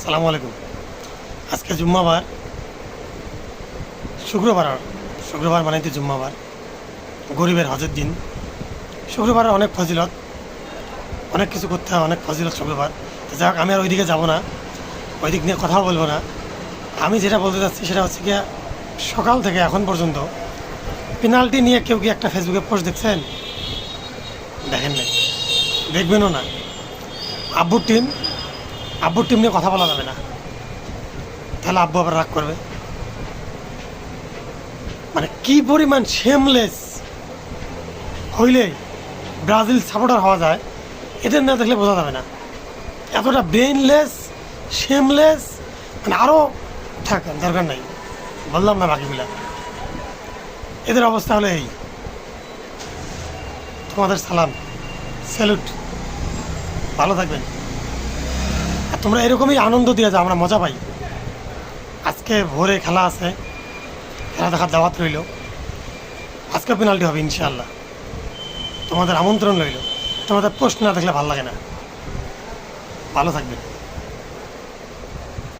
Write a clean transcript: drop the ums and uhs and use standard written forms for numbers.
আসসালামু আলাইকুম। আজকে জুম্মাবার, শুক্রবার মানে তো জুম্মাবার, গরিবের হজের দিন। শুক্রবারের অনেক ফজিলত, অনেক কিছু করতে হয়, অনেক ফজিলত শুক্রবার। যাই হোক, আমি আর ওইদিকে যাবো না, ওই দিক নিয়ে কথাও বলবো না। আমি যেটা বলতে চাচ্ছি সেটা হচ্ছে গিয়ে, সকাল থেকে এখন পর্যন্ত পেনাল্টি নিয়ে কেউ কি একটা ফেসবুকে পোস্ট দেখছেন? দেখেন নাই, দেখবেনও না। আব্বুর টিম নিয়ে কথা বলা যাবে না, তাহলে আব্বু আবার রাগ করবে। মানে কি পরিমাণ শেমলেস হইলে ব্রাজিল সাপোর্টার হওয়া যায়, এটা না দেখলে বোঝা যাবে না। এতটা ব্রেইনলেস, শেমলেস, মানে আরও থাকার দরকার নাই, বললাম না বাকিগুলা। এদের অবস্থা হলো এই। তোমাদের সালাম, স্যালুট, ভালো থাকবেন। আর তোমরা এরকমই আনন্দ দিয়ে যাও, আমরা মজা পাই। আজকে ভোরে খেলা আছে, খেলা দেখার দাওয়াত রইল। আজকে পেনাল্টি হবে ইনশাআল্লাহ, তোমাদের আমন্ত্রণ রইল। তোমাদের পোস্ট না দেখলে ভালো লাগে না। ভালো থাকবেন।